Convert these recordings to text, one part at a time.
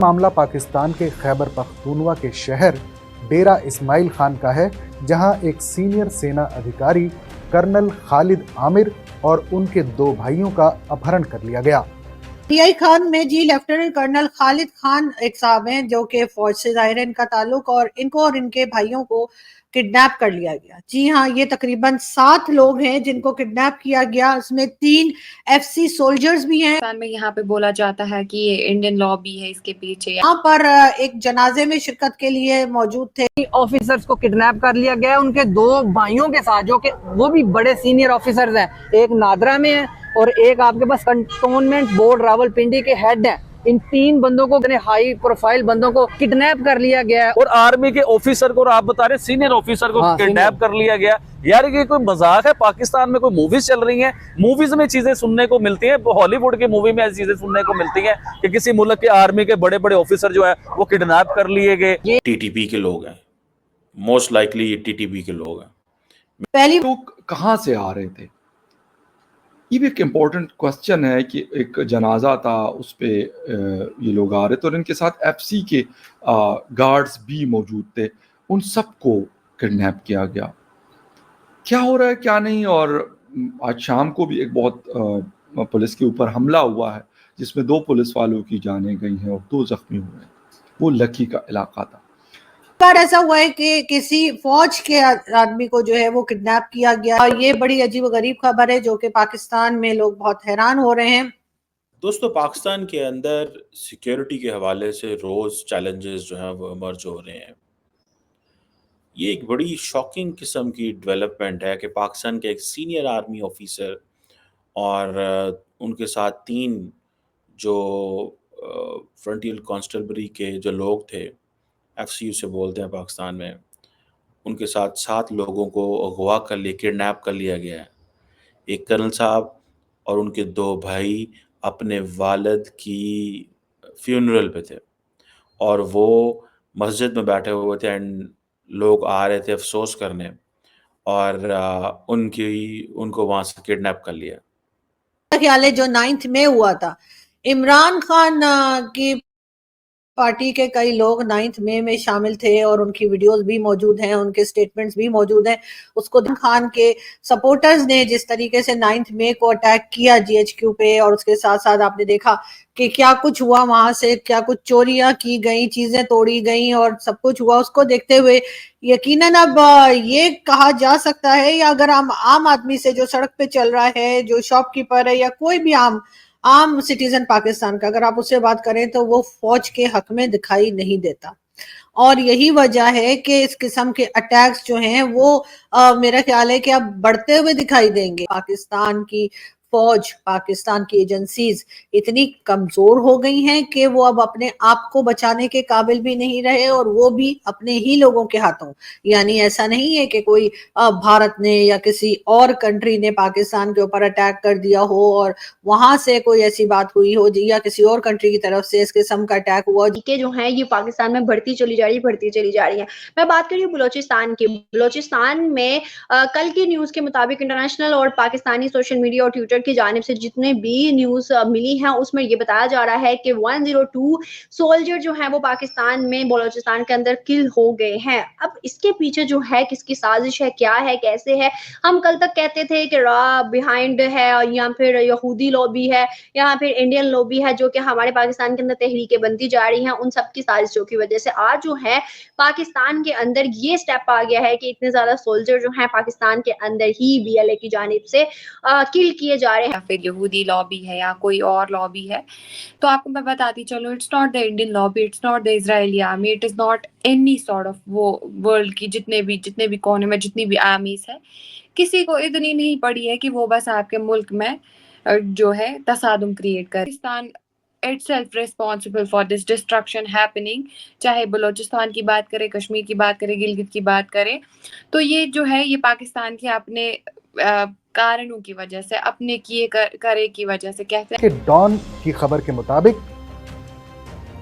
मामला पाकिस्तान के खैबर पख्तूनवा के शहर डेरा इस्माइल खान का है, जहां एक सीनियर सेना अधिकारी कर्नल खालिद आमिर और उनके 2 भाइयों का अपहरण कर लिया गया। टीआई खान में जी लेफ्टिनेंट कर्नल खालिद खान एक साहब हैं जो कि फौज से जाहिर है इनका ताल्लुक, और इनको और इनके भाइयों को किडनैप कर लिया गया। जी हाँ, ये तकरीबन 7 लोग हैं जिनको किडनैप किया गया। उसमें 3 एफसी सोल्जर्स भी हैं। में यहाँ पे बोला जाता है कि ये इंडियन लॉबी है इसके पीछे। यहाँ पर एक जनाजे में शिरकत के लिए मौजूद थे। ऑफिसर्स को किडनैप कर लिया गया, उनके 2 भाइयों के साथ, जो कि वो भी बड़े सीनियर ऑफिसर्स हैं। एक नादरा में है और एक आपके पास कंटोनमेंट बोर्ड रावलपिंडी के हेड हैं। इन 3 बंदों को, हाई प्रोफाइल बंदों को किडनैप कर लिया गया है। और आर्मी के ऑफिसर को, और आप बता रहे सीनियर ऑफिसर को किडनैप कर लिया गया। यार ये कोई मजाक है? पाकिस्तान में कोई मूवीज चल रही हैं, मूवीज में चीजें सुनने को मिलती हैं, हॉलीवुड की मूवी में ऐसी चीजें सुनने को मिलती हैं कि किसी मुल्क के आर्मी के बड़े बड़े ऑफिसर जो है वो किडनैप कर लिए गए। टीटीपी के लोग हैं, मोस्ट लाइकली ये टीटीपी के लोग हैं। पहली तो कहाँ से आ रहे थे? ये भी एक इम्पोर्टेंट क्वेश्चन है कि एक जनाजा था, उस पे ये लोग आ रहे थे और इनके साथ एफसी के गार्ड्स भी मौजूद थे। उन सबको किडनैप किया गया। क्या हो रहा है क्या नहीं। और आज शाम को भी एक बहुत पुलिस के ऊपर हमला हुआ है जिसमें 2 पुलिस वालों की जानें गई हैं और 2 जख्मी हुए हैं। वो लकी का इलाका था। बार ऐसा हुआ है कि किसी फौज के आदमी को जो है वो किडनैप किया गया। ये बड़ी अजीब और गरीब खबर है जो कि पाकिस्तान में लोग बहुत हैरान हो रहे हैं। दोस्तों, पाकिस्तान के अंदर सिक्योरिटी के हवाले से रोज चैलेंजेस जो हैं वो इमर्ज हो रहे हैं। ये एक बड़ी शॉकिंग किस्म की डेवलपमेंट है कि पाकिस्तान के एक सीनियर आर्मी ऑफिसर और उनके साथ 3 जो फ्रंटियर कांस्टेबलरी के जो लोग थे, एफसीयू से बोलते हैं पाकिस्तान में, उनके साथ 7 लोगों को अगवा कर लिया, किडनैप कर लिया गया है। एक कर्नल साहब और उनके 2 भाई अपने वालिद की फ्यूनरल पे थे और वो मस्जिद में बैठे हुए थे एंड लोग आ रहे थे अफसोस करने और उनको वहाँ से किडनैप कर लिया। ख्याल है जो 9 में हुआ था, इमरान खान की पार्टी के कई लोग 9 मई में शामिल थे और उनकी वीडियोस भी मौजूद हैं, उनके स्टेटमेंट्स भी मौजूद हैं। उसको खान के सपोर्टर्स ने जिस तरीके से 9 मई को अटैक किया जीएचक्यू पे, और उसके साथ साथ आपने देखा कि क्या कुछ हुआ वहां से, क्या कुछ चोरियां की गई, चीजें तोड़ी गई और सब कुछ हुआ। उसको देखते हुए यकीनन अब ये कहा जा सकता है, या अगर हम आम आदमी से जो सड़क पे चल रहा है, जो शॉपकीपर है या कोई भी आम सिटीजन पाकिस्तान का, अगर आप उससे बात करें तो वो फौज के हक में दिखाई नहीं देता। और यही वजह है कि इस किस्म के अटैक्स जो हैं वो मेरा ख्याल है कि अब बढ़ते हुए दिखाई देंगे। पाकिस्तान की फौज, पाकिस्तान की एजेंसीज इतनी कमजोर हो गई हैं कि वो अब अपने आप को बचाने के काबिल भी नहीं रहे, और वो भी अपने ही लोगों के हाथों। यानी ऐसा नहीं है कि कोई भारत ने या किसी और कंट्री ने पाकिस्तान के ऊपर अटैक कर दिया हो और वहां से कोई ऐसी बात हुई हो या किसी और कंट्री की तरफ से इस किस्म का अटैक हुआ। के जो है ये पाकिस्तान में बढ़ती चली जा रही है। मैं बात कर रही हूँ बलोचिस्तान की। बलोचिस्तान में कल की न्यूज के मुताबिक इंटरनेशनल और पाकिस्तानी सोशल मीडिया और ट्विटर की जानिब से जितने भी न्यूज मिली हैं उसमें ये बताया जा रहा है कि 102 सोल्जर जो है वो पाकिस्तान में बलोचिस्तान के अंदर किल हो गए हैं। अब इसके पीछे जो है किसकी साजिश है, क्या है, कैसे है? हम कल तक कहते थे कि रा बिहाइंड है या फिर यहूदी लॉबी है या फिर इंडियन लॉबी है जो कि हमारे पाकिस्तान के अंदर तहरीकें बनती जा रही हैं। उन सब की साजिशों की वजह से आज जो है पाकिस्तान के अंदर ये स्टेप आ गया है कि इतने ज्यादा सोल्जर जो हैं पाकिस्तान के अंदर ही बीएलए की जानिब से किल किए जा रहे हैं। या फिर यहूदी लॉबी है या कोई और लॉबी है, तो आपको मैं बताती चलो, it's not the Indian lobby, it's not the Israeli army, it is not any sort of वो वर्ल्ड की जितने भी कोने में जितनी भी आर्मीज है, किसी को इतनी नहीं पड़ी है कि वो बस आपके मुल्क में जो है तसादुम क्रिएट करे। Pakistan itself responsible for this destruction happening, चाहे बलोचिस्तान की बात करें, कश्मीर की बात करें, गिलगित की बात करें, तो ये जो है ये पाकिस्तान के अपने कारणों की वजह से, अपने किए करे की वजह से कहते हैं। डॉन की खबर के मुताबिक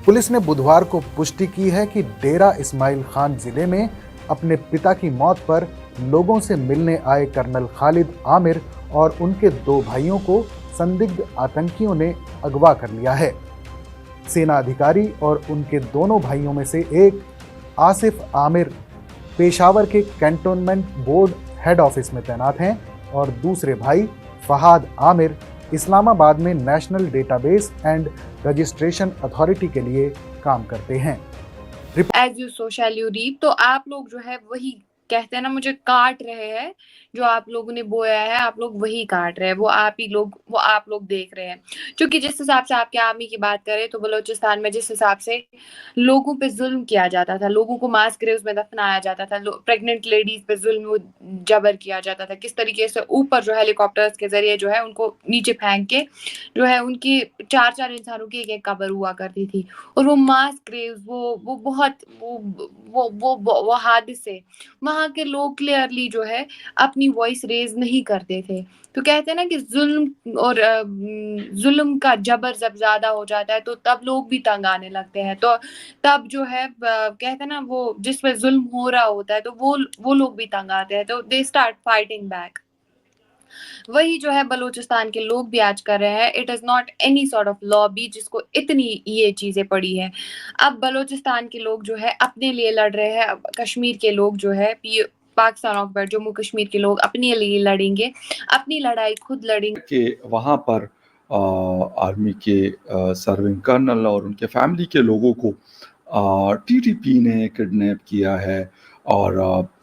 पुलिस ने बुधवार को पुष्टि की है कि डेरा इस्माइल खान जिले में अपने पिता की मौत पर लोगों से मिलने आए कर्नल खालिद आमिर और उनके 2 भाइयों को संदिग्ध आतंकियों ने अगवा कर लिया है। सेना अधिकारी और उनके दोनों भाइयों में से एक आसिफ आमिर पेशावर के कैंटोनमेंट बोर्ड हेड ऑफिस में तैनात हैं और दूसरे भाई फहाद आमिर इस्लामाबाद में national database and registration authority के लिए काम करते हैं। As you sow shall you reap, तो आप लोग जो है वही कहते हैं ना, मुझे काट रहे हैं, जो आप लोगों ने बोया है आप लोग वही काट रहे हैं, वो आप लोग देख रहे हैं। क्योंकि जिस हिसाब से आपके आर्मी की बात करें तो बलूचिस्तान में जिस हिसाब से लोगों पे जुल्म किया जाता था, लोगों को मास ग्रेव्स में दफनाया जाता था, प्रेग्नेंट लेडीज पे जुल्म जबर किया जाता था, किस तरीके से ऊपर जो हेलीकॉप्टर्स के जरिए जो है उनको नीचे फेंक के जो है उनकी 4-4 इंसानों की एक कब्र हुआ करती थी। और वो मास ग्रेव्स, वो बहुत वो हादसे, वहाँ के लोग क्लियरली जो है अपनी वॉइस रेज नहीं करते थे। तो कहते हैं ना कि जुल्म का जबर जब ज्यादा हो जाता है तो तब लोग भी तंग आने लगते हैं। तो तब जो है कहते हैं ना, वो जिस पे जुल्म हो रहा होता है तो वो लोग भी तंग आते हैं, तो दे स्टार्ट फाइटिंग बैक। वही जो है बलूचिस्तान के लोग भी आज कर रहे हैं। It is not any sort of lobby जिसको इतनी ये चीजें पड़ी हैं। अब बलूचिस्तान के लोग जो है अपने लिए लड़ रहे हैं, अब कश्मीर के लोग जो है पाकिस्तान ऑक्यूपाइड जम्मू कश्मीर के लोग अपने लिए लड़ेंगे, अपनी लड़ाई खुद लड़ेंगे। कि वहाँ पर आर्मी के सर्विंग कर्नल और उनके फैमिली के लोगों को टीटीपी ने किडनैप किया है। और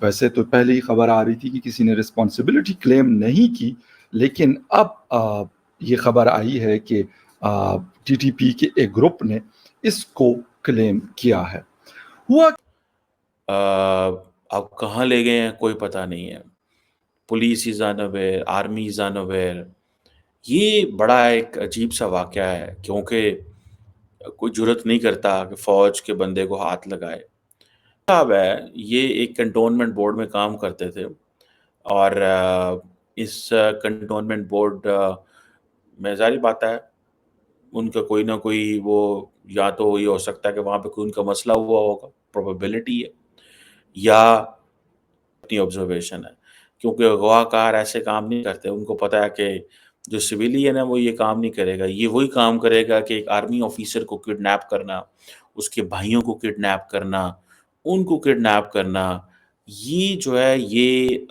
वैसे तो पहले ही खबर आ रही थी कि किसी ने रिस्पॉन्सिबिलिटी क्लेम नहीं की, लेकिन अब ये खबर आई है कि टीटीपी के एक ग्रुप ने इसको क्लेम किया है। हुआ अब कहाँ ले गए हैं कोई पता नहीं है। Police is unaware, army is unaware. ये बड़ा एक अजीब सा वाकया है, क्योंकि कोई जुर्रत नहीं करता कि फौज के बंदे को हाथ लगाए। साहब है, ये एक कंटोनमेंट बोर्ड में काम करते थे और इस कंटोनमेंट बोर्ड में जाहिर बात है उनका कोई ना कोई वो, या तो ये हो सकता है कि वहाँ पे कोई उनका मसला हुआ होगा, प्रोबेबिलिटी है, या अपनी ऑब्जर्वेशन है, क्योंकि अगवाकार ऐसे काम नहीं करते। उनको पता है कि जो सिविलियन है वो ये काम नहीं करेगा, ये वही काम करेगा कि एक आर्मी ऑफिसर को किडनैप करना, उसके भाइयों को किडनैप करना, उनको किडनैप करना। ये जो है ये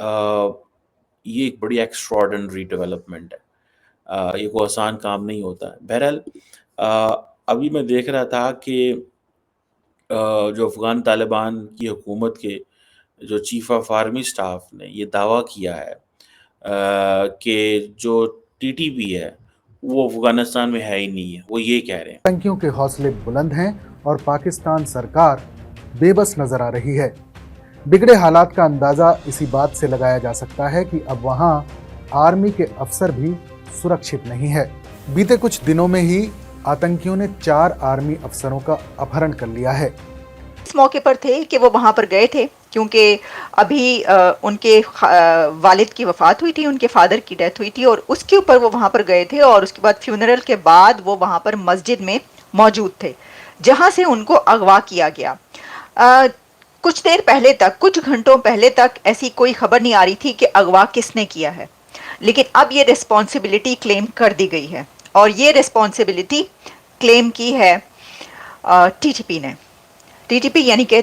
एक बड़ी एक्स्ट्राऑर्डिनरी डेवलपमेंट है। ये कोई आसान काम नहीं होता है। बहरहाल अभी मैं देख रहा था कि जो अफ़गान तालिबान की हुकूमत के जो चीफ ऑफ आर्मी स्टाफ ने ये दावा किया है कि जो टीटीपी है वो अफगानिस्तान में है ही नहीं है। वो ये कह रहे हैं। आतंकियों के हौसले बुलंद हैं और पाकिस्तान सरकार बेबस नजर आ रही है। बिगड़े हालात का अंदाजा इसी बात से लगाया जा सकता है कि अब वहां आर्मी के अफसर भी सुरक्षित नहीं है। बीते कुछ दिनों में ही आतंकियों ने 4 आर्मी अफसरों का अपहरण कर लिया है। इस मौके पर थे कि वो वहाँ पर गए थे क्योंकि अभी उनके वालिद की वफ़ात हुई थी, उनके फादर की डेथ हुई थी और उसके ऊपर वो वहाँ पर गए थे और उसके बाद फ्यूनरल के बाद वो वहाँ पर मस्जिद में मौजूद थे जहाँ से उनको अगवा किया गया। कुछ देर पहले तक, कुछ घंटों पहले तक ऐसी कोई खबर नहीं आ रही थी कि अगवा किसने किया है, लेकिन अब ये रिस्पॉन्सिबिलिटी क्लेम कर दी गई है और ये रिस्पॉन्सिबिलिटी क्लेम की है टीटीपी ने। टीटीपी यानी कि